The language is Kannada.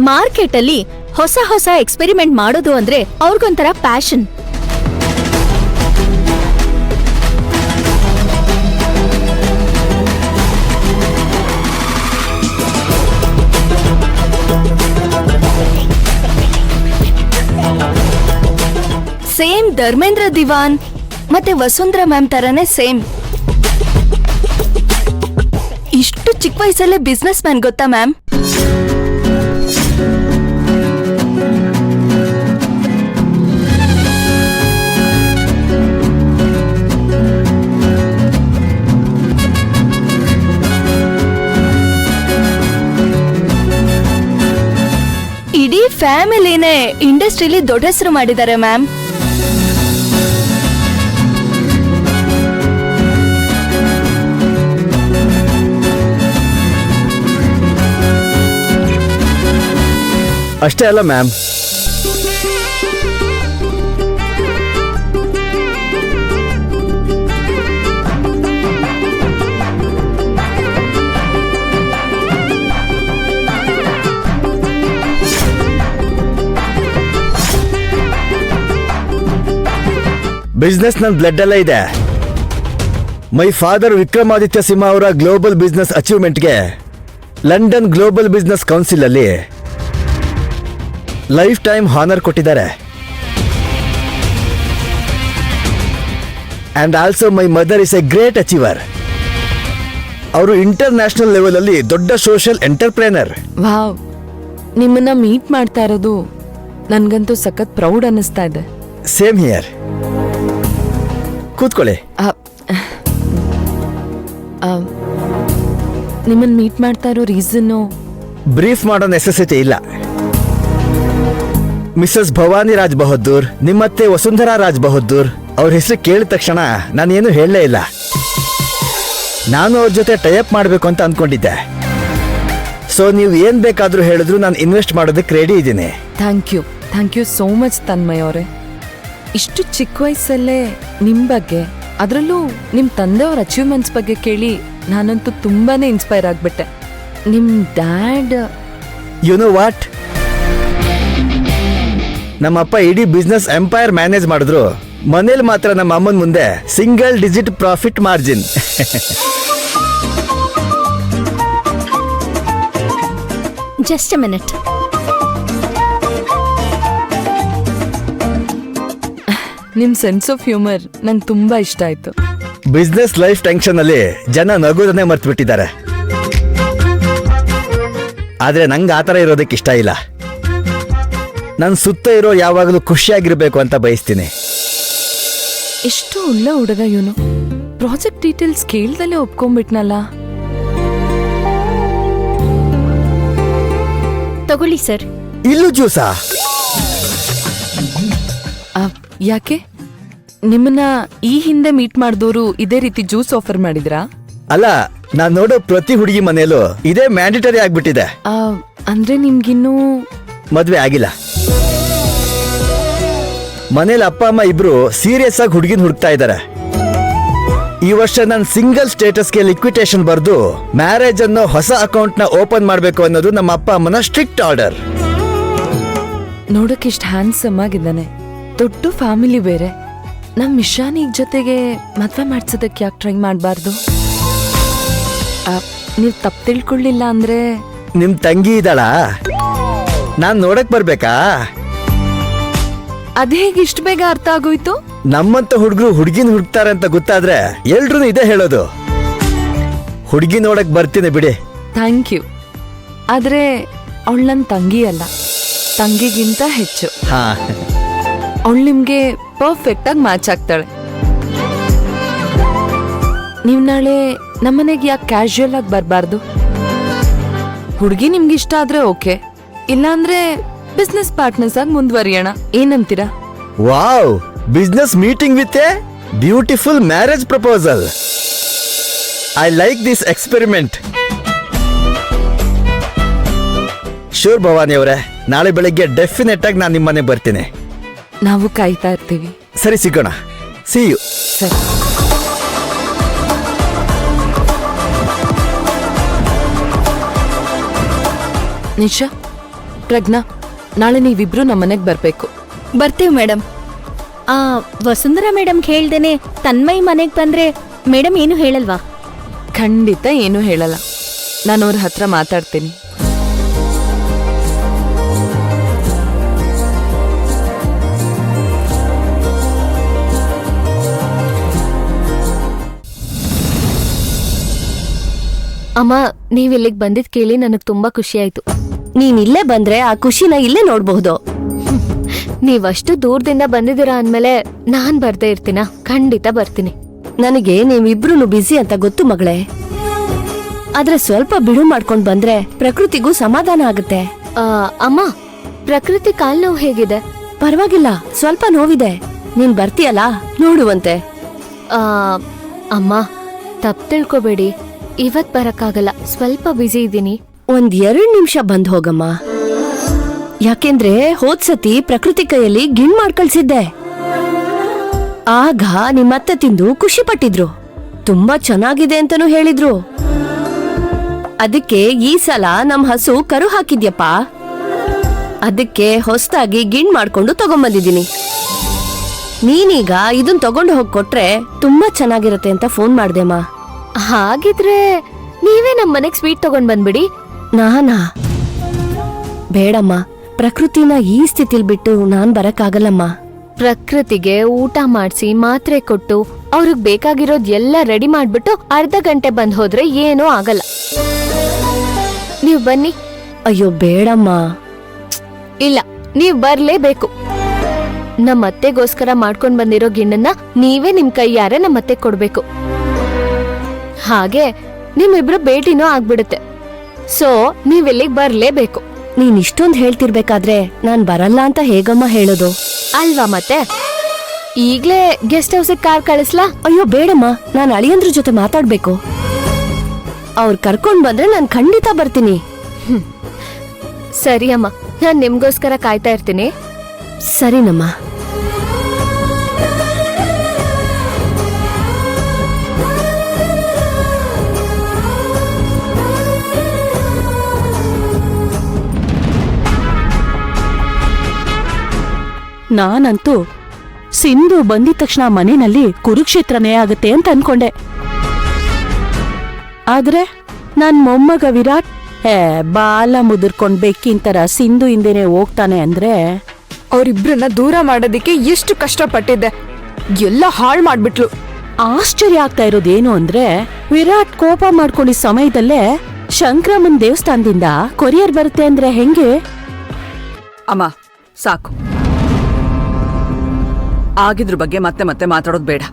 ಮಾರ್ಕೆಟ್ ಅಲ್ಲಿ ಹೊಸ ಹೊಸ ಎಕ್ಸ್ಪೆರಿಮೆಂಟ್ ಮಾಡೋದು ಅಂದ್ರೆ ಅವ್ರಿಗೊಂಥರ ಪ್ಯಾಷನ್. ಸೇಮ್ ಧರ್ಮೇಂದ್ರ ದಿವಾನ್ ಮತ್ತೆ ವಸುಂಧರಾ ಮ್ಯಾಮ್ ತರನೇ ಸೇಮ್. ಇಷ್ಟು ಚಿಕ್ಕ ವಯಸ್ಸಲ್ಲೇ ಬಿಸ್ನೆಸ್ ಮ್ಯಾನ್ ಗೊತ್ತಾ ಮ್ಯಾಮ್? ಇಡೀ ಫ್ಯಾಮಿಲಿನೇ ಇಂಡಸ್ಟ್ರಿಲಿ ದೊಡ್ಡ ಹೆಸರು ಮಾಡಿದ್ದಾರೆ ಮ್ಯಾಮ್. ಅಷ್ಟೇ ಅಲ್ಲ ಮ್ಯಾಮ್, ಬಿಸ್ನೆಸ್ ನನ್ನ ಬ್ಲಡ್ ಅಲ್ಲೇ ಇದೆ. ಮೈ ಫಾದರ್ ವಿಕ್ರಮಾದಿತ್ಯ ಸಿಂಹ ಅವರ ಗ್ಲೋಬಲ್ ಬಿಸ್ನೆಸ್ ಅಚೀವ್ಮೆಂಟ್ಗೆ ಲಂಡನ್ ಗ್ಲೋಬಲ್ ಬಿಸ್ನೆಸ್ ಕೌನ್ಸಿಲ್ ಅಲ್ಲಿ ಲೈಫ್ ಟೈಮ್ ಹಾನರ್ ಕೊಟ್ಟಿದ್ದಾರೆ. And also my mother is a great achiever. ಅವರು ಇಂಟರ್ನ್ಯಾಷನಲ್ ಲೆವೆಲ್ ಅಲ್ಲಿ ದೊಡ್ಡ ಸೋಷಿಯಲ್ ಎಂಟರ್ಪ್ರೇನರ್. ವಾವ್, ನಿಮ್ಮನ್ನ ಮೀಟ್ ಮಾಡ್ತಾ ಇರೋದು ನನ್ಗಂತೂ ಸಖತ್ ಪ್ರೌಡ್ ಅನ್ನಿಸ್ತಾ ಇದೆ. Same here. ಕೂತ್ಕೊಳ್ಳಿ. ನಿಮ್ಮನ್ನ ಮೀಟ್ ಮಾಡ್ತಾ ಇರೋ ರೀಸನ್ನು ಬ್ರೀಫ್ ಮಾಡೋ ನೆಸೆಸಿಟಿ ಇಲ್ಲ. ಮಿಸಸ್ ಭವಾನಿ ರಾಜ್ ಬಹದ್ದೂರ್, ನಿಮ್ಮತ್ತೆ ವಸುಂಧರಾ ರಾಜ್ ಬಹದ್ದೂರ್ ಅವ್ರ ಹೆಸರು ಕೇಳಿದ ತಕ್ಷಣ ನಾನೇನು ಹೇಳಲೇ ಇಲ್ಲ. ನಾನು ಅವ್ರ ಜೊತೆ ಟೈಅಪ್ ಮಾಡಬೇಕು ಅಂತ ಅಂದ್ಕೊಂಡಿದ್ದೆ. ಸೊ ನೀವು ಏನ್ ಬೇಕಾದ್ರೂ ಹೇಳಿದ್ರು ನಾನು ಇನ್ವೆಸ್ಟ್ ಮಾಡೋದಕ್ಕೆ ರೆಡಿ ಇದ್ದೀನಿ. Thank you so much Tanmay ಅವರೇ. ಇಷ್ಟು ಚಿಕ್ಕ ವಯಸ್ಸಲ್ಲೇ ನಿಮ್ಮ ಬಗ್ಗೆ, ಅದರಲ್ಲೂ ನಿಮ್ಮ ತಂದೆಯವ್ರ ಅಚೀವ್ಮೆಂಟ್ಸ್ ಬಗ್ಗೆ ಕೇಳಿ ನಾನಂತೂ ತುಂಬಾನೇ ಇನ್ಸ್ಪೈರ್ ಆಗ್ಬಿಟ್ಟೆ. ನಿಮ್ಮ ಡ್ಯಾಡ್, ಯು ನೋ ವಾಟ್, ನಮ್ಮಪ್ಪ ಇಡೀ ಬಿಸ್ನೆಸ್ ಎಂಪೈರ್ ಮ್ಯಾನೇಜ್ ಮಾಡಿದ್ರು, ಮನೇಲಿ ಮಾತ್ರ ನಮ್ಮ ಅಮ್ಮನ ಮುಂದೆ single digit profit margin. Just A minute. ನಿಮ್ಮ ಸೆನ್ಸ್ ಆಫ್ ಹ್ಯೂಮರ್ ನಂಗೆ ತುಂಬಾ ಇಷ್ಟ ಆಯ್ತು. ಬಿಸ್ನೆಸ್ ಲೈಫ್ ಟೆನ್ಷನ್ ಅಲ್ಲಿ ಜನ ನಗೋದನ್ನೇ ಮರ್ತು ಬಿಟ್ಟಿದ್ದಾರೆ. ಆದ್ರೆ ನಂಗೆ ಆತರ ಇರೋದಕ್ಕೆ ಇಷ್ಟ ಇಲ್ಲ. ನನ್ನ ಸುತ್ತ ಇರೋ ಯಾವಾಗಲೂ ಖುಷಿಯಾಗಿರ್ಬೇಕು ಅಂತ ಬಯಸ್ತೀನಿ. ಎಷ್ಟು ಒಳ್ಳೆ ಹುಡುಗ ಇವನು. ಪ್ರಾಜೆಕ್ಟ್ ಡೀಟೇಲ್ಸ್ ಕೇಳ್ದಲ್ಲೇ ಒಪ್ಕೊಂಡ್ಬಿಟ್ನಲ್ಲ. ತಗೊಳ್ಳಿ ಸರ್. ಇಲ್ಲೂ ಜ್ಯೂಸಾ? ಯಾಕೆ, ನಿಮ್ಮನ್ನ ಈ ಹಿಂದೆ ಮೀಟ್ ಮಾಡಿದವರು ಇದೇ ರೀತಿ ಜ್ಯೂಸ್ ಆಫರ್ ಮಾಡಿದ್ರಾ? ಅಲ್ಲ, ನಾನ್ ನೋಡೋ ಪ್ರತಿ ಹುಡುಗಿ ಮನೆಯಲ್ಲೂ ಇದೇ ಮ್ಯಾಂಡೇಟರಿ ಆಗ್ಬಿಟ್ಟಿದೆ. ಅಂದ್ರೆ ನಿಮ್ಗಿನ್ನೂ ಮದ್ವೆ ಆಗಿಲ್ಲ. ಮನೇಲಿ ಅಪ್ಪ ಅಮ್ಮ ಇಬ್ರು ಸೀರಿಯಸ್ ಆಗಿ ಹುಡುಗಿನ ಹುಡುಕ್ತಾ ಇದ್ದಾರೆ. ಈ ವರ್ಷ ನಾನು ಸಿಂಗಲ್ ಸ್ಟೇಟಸ್ಗೆ ಲಿಕ್ವಿಟೇಷನ್ ಬರೆದು ಮ್ಯಾರೇಜ್ ಅನ್ನೋ ಹೊಸ ಅಕೌಂಟ್ ನ ಓಪನ್ ಮಾಡಬೇಕು ಅನ್ನೋದು ನಮ್ಮ ಅಪ್ಪ ಅಮ್ಮನ ಸ್ಟ್ರಿಕ್ಟ್ ಆರ್ಡರ್. ನೋಡಕ್ ಇಷ್ಟ ಹ್ಯಾಂಡ್ಸಮ್ ಆಗಿದ್ದಾನೆ, ದೊಡ್ಡ ಫ್ಯಾಮಿಲಿ ಬೇರೆ. ನಮ್ ಇಶಾನಿಗ್ ಜೊತೆಗೆ ಮದ್ವೆ ಮಾಡ್ಸೋದಕ್ಕೆ ಯಾಕೆ ಟ್ರೈ ಮಾಡಬಾರ್ದು? ನೀವ್ ತಪ್ಪು ತಿಳ್ಕೊಳ್ಳಿಲ್ಲ ಅಂದ್ರೆ. ನಿಮ್ ತಂಗಿ ಇದ್ದಾಳ, ನಾನ್ ನೋಡಕ್ ಬರ್ಬೇಕಾ? ಅದೇಗ ಇಷ್ಟ ಬೇಗ ಅರ್ಥ ಆಗೋಯ್ತು? ನಮ್ಮಂತ ಹುಡುಗರು ಹುಡುಗಿನ ಹುಡುಕ್ತಾರೆ ಅಂತ ಗೊತ್ತಾದ್ರೆ ಎಲ್ರು ಇದೇ ಹೇಳೋದು. ಹುಡುಗಿ ನೋಡಕ್ ಬರ್ತೀನಿ ಬಿಡಿ. Thank you. ಆದ್ರೆ ಅವಳು ನನ್ನ ತಂಗಿ ಅಲ್ಲ, ತಂಗಿಗಿಂತ ಹೆಚ್ಚು. ಹಾ, ಅವಳು ನಿಮ್ಗೆ ಪರ್ಫೆಕ್ಟ್ ಆಗಿ ಮ್ಯಾಚ್ ಆಗ್ತಾಳೆ. ನೀವ್ ನಾಳೆ ನಮ್ಮನೆಗೆ ಯಾಕೆ ಕ್ಯಾಶುಯಲ್ ಆಗಿ ಬರಬಾರ್ದು? ಹುಡುಗಿ ನಿಮ್ಗೆ ಇಷ್ಟ ಆದ್ರೆ ಓಕೆ, ಇಲ್ಲಾಂದ್ರೆ ಬಿಸ್ನೆಸ್ ಪಾರ್ಟ್ನರ್ಸ್ ಆಗಿ ಮುಂದುವರಿಯೋಣ. ಏನಂತೀರಾ? Wow, business meeting with A beautiful marriage proposal. I like this experiment. Sure Bhavani ಅವರೇ, ನಾಳೆ ಬೆಳಗ್ಗೆ ಡೆಫಿನೆಟ್ ಆಗಿ ನಾನು ನಿಮ್ಮನೆ ಬರ್ತೀನಿ. ನಾವು ಕಾಯ್ತಾ ಇರ್ತೀವಿ. ಸರಿ, ಸಿಗೋಣ. See you. ಸರಿ. ನಿಶಾ, ಪ್ರಜ್ಞಾ, ನಾಳೆ ನೀವಿಬ್ರು ನಮ್ಮನೆಗ್ ಬರ್ಬೇಕು. ಬರ್ತೀವಿ ಮೇಡಮ್. ವಸುಂಧರಾ ಮೇಡಮ್ ಹೇಳ್ದೇನೆ ತನ್ಮಯ್ ಮನೆಗ್ ಬಂದ್ರೆ ಮೇಡಮ್ ಏನು ಹೇಳಲ್ವಾ? ಖಂಡಿತ ಏನೂ ಹೇಳಲ್ಲ. ನಾನು ಅವ್ರ ಹತ್ರ ಮಾತಾಡ್ತೀನಿ. ಅಮ್ಮ, ನೀವ್ ಇಲ್ಲಿಗೆ ಬಂದಿದ್ ಕೇಳಿ ನನಗ್ ತುಂಬಾ ಖುಷಿ ಆಯ್ತು. ನೀನ್ ಇಲ್ಲೇ ಬಂದ್ರೆ ಆ ಖುಷಿನ ಇಲ್ಲೇ ನೋಡ್ಬಹುದು. ನೀವಷ್ಟು ದೂರದಿಂದ ಬಂದಿದ್ದೀರಾ ಅಂದ್ಮೇಲೆ ನಾನ್ ಬರ್ದೇ ಇರ್ತೀನ? ಖಂಡಿತ ಬರ್ತೀನಿ. ನನಗೆ ನೀವಿಬ್ರು ಬ್ಯುಸಿ ಅಂತ ಗೊತ್ತು ಮಗಳೇ. ಆದ್ರೆ ಸ್ವಲ್ಪ ಬಿಡು ಮಾಡ್ಕೊಂಡ್ ಬಂದ್ರೆ ಪ್ರಕೃತಿಗೂ ಸಮಾಧಾನ ಆಗುತ್ತೆ. ಅಮ್ಮ, ಪ್ರಕೃತಿ ಕಾಲ್ ನೋವು ಹೇಗಿದೆ? ಪರವಾಗಿಲ್ಲ, ಸ್ವಲ್ಪ ನೋವಿದೆ. ನೀನ್ ಬರ್ತೀಯಲ್ಲ, ನೋಡುವಂತೆ. ಆ, ಅಮ್ಮ ತಪ್ಪು ತಿಳ್ಕೊಬೇಡಿ, ಇವತ್ ಬರಕ್ಕಾಗಲ್ಲ, ಸ್ವಲ್ಪ ಬ್ಯುಸಿ ಇದ್ದೀನಿ. 2 ನಿಮಿಷ ಬಂದ್ ಹೋಗಮ್ಮ. ಯಾಕೆಂದ್ರೆ ಹೋದ್ಸತಿ ಪ್ರಕೃತಿ ಕೈಯಲ್ಲಿ ಗಿಣ್ ಮಾಡ್ಕಳ್ಸಿದ್ದೆ. ಆಗ ನಿಮ್ಮತ್ತೆ ತಿಂದು ಖುಷಿ ಪಟ್ಟಿದ್ರು, ತುಂಬಾ ಚೆನ್ನಾಗಿದೆ ಅಂತನೂ ಹೇಳಿದ್ರು. ಅದಕ್ಕೆ ಈ ಸಲ ನಮ್ ಹಸು ಕರು ಹಾಕಿದ್ಯಪ್ಪ. ಅದಕ್ಕೆ ಹೊಸದಾಗಿ ಗಿಣ್ ಮಾಡ್ಕೊಂಡು ತಗೊಂಬಂದಿದ್ದೀನಿ. ನೀನೀಗ ಇದನ್ ತಗೊಂಡು ಹೋಗಿ ಕೊಟ್ರೆ ತುಂಬಾ ಚೆನ್ನಾಗಿರತ್ತೆ ಅಂತ ಫೋನ್ ಮಾಡ್ದೆಮ್ಮ. ಹಾಗಿದ್ರೆ ನೀವೇ ನಮ್ ಮನೆಗ್ ಸ್ವೀಟ್ ತಗೊಂಡ್ ಬಂದ್ಬಿಡಿ. ನಾನಾ? ಬೇಡಮ್ಮ, ಪ್ರಕೃತಿನ ಈ ಸ್ಥಿತಿಲ್ ಬಿಟ್ಟು ನಾನ್ ಬರಕ್ಕಾಗಲ್ಲಮ್ಮ. ಪ್ರಕೃತಿಗೆ ಊಟ ಮಾಡಿಸಿ ಮಾತ್ರೆ ಕೊಟ್ಟು ಅವ್ರಿಗೆ ಬೇಕಾಗಿರೋದ್ ಎಲ್ಲ ರೆಡಿ ಮಾಡ್ಬಿಟ್ಟು ಅರ್ಧ ಗಂಟೆ ಬಂದ್ ಹೋದ್ರೆ ಏನೂ ಆಗಲ್ಲ. ನೀವ್ ಬನ್ನಿ. ಅಯ್ಯೋ ಬೇಡಮ್ಮ. ಇಲ್ಲ, ನೀವ್ ಬರ್ಲೇಬೇಕು. ನಮ್ಮ ಅತ್ತೆಗೋಸ್ಕರ ಮಾಡ್ಕೊಂಡ್ ಬಂದಿರೋ ಗಿಣ್ಣನ್ನ ನೀವೇ ನಿಮ್ ಕೈಯಾರೆ ನಮ್ಮ ಅತ್ತೆ ಕೊಡ್ಬೇಕು. ಹಾಗೆ ನಿಮ್ಮಿಬ್ರು ಭೇಟಿನೂ ಆಗ್ಬಿಡುತ್ತೆ. ಸೊ ನೀವಿಲ್ಲಿಗ್ ಬರ್ಲೇಬೇಕು. ನೀನ್ ಇಷ್ಟೊಂದ್ ಹೇಳ್ತಿರ್ಬೇಕಾದ್ರೆ ನಾನ್ ಬರಲ್ಲ ಅಂತ ಹೇಗಮ್ಮ ಹೇಳೋದು? ಅಲ್ವಾ ಮತ್ತೆ? ಈಗ್ಲೇ ಗೆಸ್ಟ್ ಹೌಸಿಗೆ ಕಾರ್ ಕಳಿಸ್ಲಾ? ಅಯ್ಯೋ ಬೇಡಮ್ಮ, ನಾನ್ ಅಳಿಯಂದ್ರ ಜೊತೆ ಮಾತಾಡ್ಬೇಕು. ಅವ್ರು ಕರ್ಕೊಂಡ್ ಬಂದ್ರೆ ನಾನ್ ಖಂಡಿತ ಬರ್ತೀನಿ. ಸರಿ ಅಮ್ಮ, ನಾನ್ ನಿಮ್ಗೋಸ್ಕರ ಕಾಯ್ತಾ ಇರ್ತೀನಿ. ಸರಿನಮ್ಮ. ನಾನಂತೂ ಸಿಂಧು ಬಂದಿದ ತಕ್ಷಣ ಮನೆಯಲ್ಲಿ ಕುರುಕ್ಷೇತ್ರನೇ ಆಗುತ್ತೆ ಅಂತ ಅನ್ಕೊಂಡೆ. ಆದ್ರೆ ನನ್ ಮೊಮ್ಮಗ ವಿರಾಟ್ ಬಾಲ ಮುದುರ್ಕೊಂಡ್ ಬೆಕ್ಕಿಂತರ ಸಿಂಧು ಹಿಂದೆನೆ ಹೋಗ್ತಾನೆ ಅಂದ್ರೆ ಅವ್ರಿಬ್ರನ್ನ ದೂರ ಮಾಡೋದಿಕ್ಕೆ ಎಷ್ಟು ಕಷ್ಟಪಟ್ಟಿದ್ದೆ, ಎಲ್ಲ ಹಾಳ್ ಮಾಡ್ಬಿಟ್ಲು. ಆಶ್ಚರ್ಯ ಆಗ್ತಾ ಇರೋದೇನು ಅಂದ್ರೆ ವಿರಾಟ್ ಕೋಪ ಮಾಡ್ಕೊಂಡಿದ್ದ ಸಮಯದಲ್ಲೇ ಶಂಕ್ರಮ್ಮನ್ ದೇವಸ್ಥಾನದಿಂದ ಕೊರಿಯರ್ ಬರುತ್ತೆ ಅಂದ್ರೆ ಹೆಂಗೆ? ಅಮ್ಮ ಸಾಕು, ಆಗಿದ್ರ ಬಗ್ಗೆ ಮತ್ತೆ ಮತ್ತೆ ಮಾತಾಡೋದು ಬೇಡ.